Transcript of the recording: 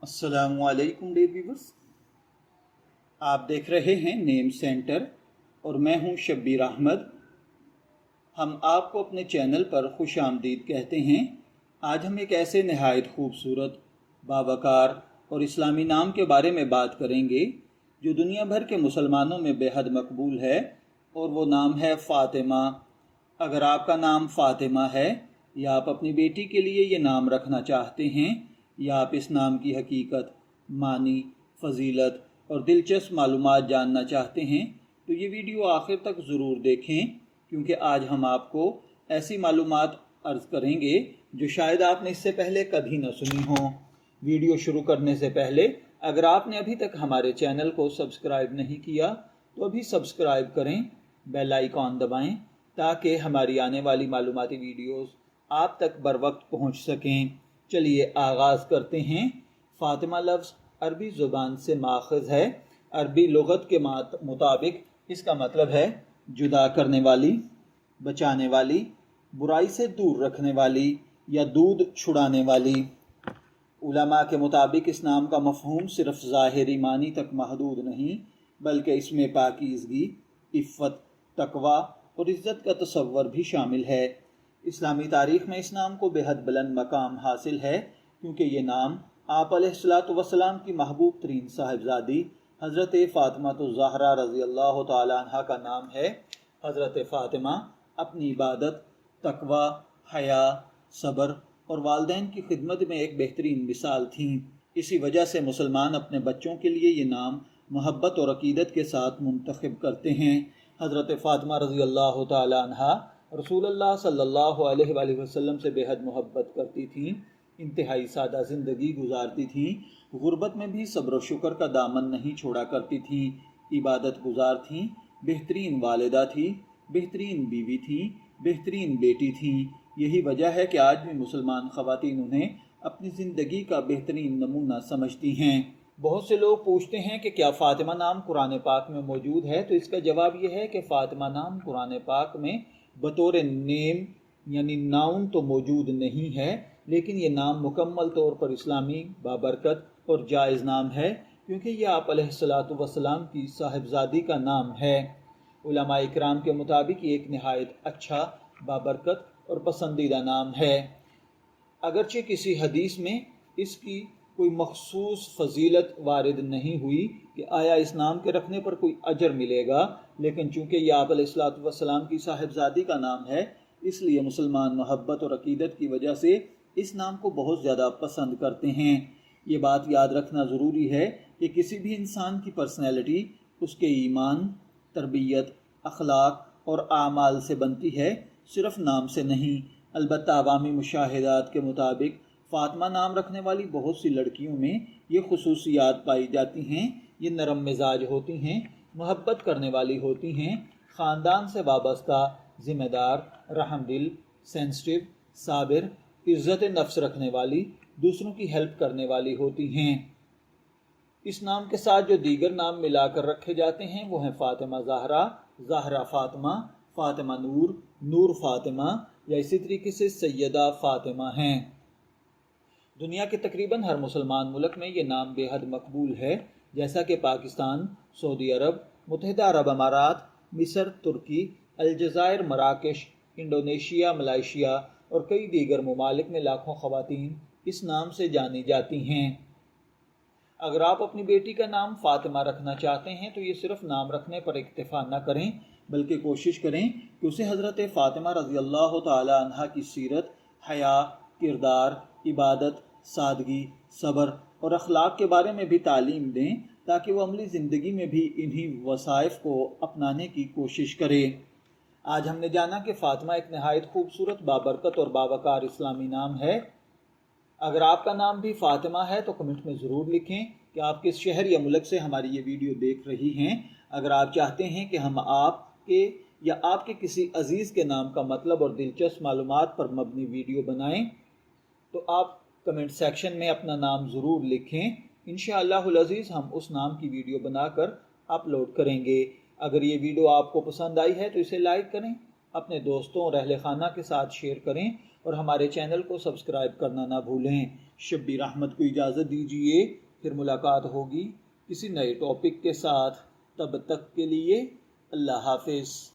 अस्सलामु अलैकुम dear viewers, आप देख रहे हैं नेम सेंटर और मैं हूं शब्बीर अहमद। हम आपको अपने चैनल पर खुश आमदीद कहते हैं। आज हम एक ऐसे नहायत खूबसूरत, बावकार और इस्लामी नाम के बारे में बात करेंगे जो दुनिया भर के मुसलमानों में बेहद मकबूल है, और वो नाम है फ़ातिमा। अगर आपका नाम फ़ातिमा है या आप अपनी बेटी के लिए ये नाम रखना चाहते हैं, या आप इस नाम की हकीकत, मानी, फजीलत और दिलचस्प मालूमात जानना चाहते हैं, तो ये वीडियो आखिर तक ज़रूर देखें, क्योंकि आज हम आपको ऐसी मालूमात अर्ज़ करेंगे जो शायद आपने इससे पहले कभी न सुनी हो। वीडियो शुरू करने से पहले अगर आपने अभी तक हमारे चैनल को सब्सक्राइब नहीं किया तो अभी सब्सक्राइब करें, बेल आइकॉन दबाएं ताकि हमारी आने वाली मालूमाती वीडियोस आप तक बर वक्त पहुँच सकें। चलिए आगाज़ करते हैं। फ़ातिमा लफ्ज़ अरबी ज़ुबान से माख़ज़ है। अरबी लुग़त के मुताबिक इसका मतलब है जुदा करने वाली, बचाने वाली, बुराई से दूर रखने वाली या दूध छुड़ाने वाली। उलमा के मुताबिक इस नाम का मफ़हूम सिर्फ़ ज़ाहिरी मानी तक महदूद नहीं, बल्कि इसमें पाकीज़गी, इफ़्फ़त, तक़वा और इज़्ज़त का तसव्वुर भी शामिल है। इस्लामी तारीख़ में इस नाम को बेहद बुलंद मकाम हासिल है, क्योंकि ये नाम आप अलैहिस्सलातु वस्सलाम की महबूब तरीन साहिबजादी हज़रत फ़ातिमा ज़हरा रज़ी अल्लाह तआला अन्हा का नाम है। हज़रत फ़ातिमा अपनी इबादत, तक़वा, हया, सब्र और वालिदैन की खिदमत में एक बेहतरीन मिसाल थीं। इसी वजह से मुसलमान अपने बच्चों के लिए ये नाम मोहब्बत और अक़ीदत के साथ मुंतखब करते हैं। हज़रत फ़ातिमा रज़ी अल्लाह तआला अन्हा रसूलुल्लाह सल्लल्लाहु अलैहि वसल्लम से बेहद मोहब्बत करती थीं, इंतहाई सादा ज़िंदगी गुजारती थीं, गुर्बत में भी सब्र व शुक्र का दामन नहीं छोड़ा करती थीं, इबादत गुजार थीं, बेहतरीन वालिदा थी, बेहतरीन बीवी थी, बेहतरीन बेटी थी। यही वजह है कि आज भी मुसलमान ख़वातीन उन्हें अपनी ज़िंदगी का बेहतरीन नमूना समझती हैं। बहुत से लोग पूछते हैं कि क्या फ़ातिमा नाम कुरान पाक में मौजूद है, तो इसका जवाब यह है कि फ़ातिमा नाम कुरान पाक में बतौर नेम यानी नाउन तो मौजूद नहीं है, लेकिन ये नाम मुकम्मल तौर पर इस्लामी, बाबरकत और जायज़ नाम है, क्योंकि यह आप अलैहिस्सलातु वस्सलाम की साहिबजादी का नाम है। उलमा इकराम के मुताबिक ये एक नहायत अच्छा, बाबरकत और पसंदीदा नाम है। अगरचे किसी हदीस में इसकी कोई मखसूस फजीलत वारिद नहीं हुई कि आया इस नाम के रखने पर कोई अजर मिलेगा, लेकिन चूँकि यह आप अलैहिस्सलातु वस्सलाम की साहिबजादी का नाम है, इसलिए मुसलमान मोहब्बत और अक़ीदत की वजह से इस नाम को बहुत ज़्यादा पसंद करते हैं। ये बात याद रखना ज़रूरी है कि किसी भी इंसान की पर्सनैलिटी उसके ईमान, तरबियत, अखलाक और आमाल से बनती है, सिर्फ़ नाम से नहीं। अलबत्ता अवामी मुशाहिदात के मुताबिक फ़ातिमा नाम रखने वाली बहुत सी लड़कियों में ये खुसूसियात पाई जाती हैं। ये नरम मिजाज होती हैं, मोहब्बत करने वाली होती हैं, ख़ानदान से वाबस्ता, ज़िम्मेदार, रहमदिल, सेंसिटिव, साबिर, इज़्ज़त नफ्स रखने वाली, दूसरों की हेल्प करने वाली होती हैं। इस नाम के साथ जो दीगर नाम मिलाकर रखे जाते हैं वो हैं फ़ातिमा ज़हरा, ज़हरा फ़ातिमा, फ़ातिमा नूर, नूर फ़ातिमा, या इसी तरीके से सैयदा फ़ातिमा हैं। दुनिया के तकरीबन हर मुसलमान मुल्क में ये नाम बेहद मकबूल है, जैसा कि पाकिस्तान, सऊदी अरब, मुत्तहिदा अरब अमारात, मिस्र, तुर्की, अलजायर, मराकश, इंडोनेशिया, मलेशिया और कई दीगर ममालिक में लाखों ख़वातीन इस नाम से जानी जाती हैं। अगर आप अपनी बेटी का नाम फ़ातिमा रखना चाहते हैं तो ये सिर्फ़ नाम रखने पर इक्तिफ़ा न करें, बल्कि कोशिश करें कि उसे हज़रत फ़ातिमा रज़ी अल्लाह तआला अन्हा की सीरत, हया, किरदार, इबादत, सादगी, सब्र और अखलाक के बारे में भी तालीम दें, ताकि वो अमली ज़िंदगी में भी इन्हीं वसाइफ को अपनाने की कोशिश करे। आज हमने जाना कि फ़ातिमा एक नहायत खूबसूरत, बाबरकत और बावकार इस्लामी नाम है। अगर आपका नाम भी फ़ातिमा है तो कमेंट में ज़रूर लिखें कि आप किस शहर या मुल्क से हमारी ये वीडियो देख रही हैं। अगर आप चाहते हैं कि हम आपके या आपके किसी अजीज़ के नाम का मतलब और दिलचस्प मालूमात पर मबनी वीडियो बनाएं, तो आप कमेंट सेक्शन में अपना नाम ज़रूर लिखें। इंशाअल्लाहुल अज़ीज़ हम उस नाम की वीडियो बनाकर अपलोड करेंगे। अगर ये वीडियो आपको पसंद आई है तो इसे लाइक करें, अपने दोस्तों और अहले खाना के साथ शेयर करें और हमारे चैनल को सब्सक्राइब करना ना भूलें। شبیر احمد کو اجازت دیجیے، پھر ملاقات ہوگی کسی نئے ٹاپک کے ساتھ۔ تب تک کے لیے اللہ حافظ۔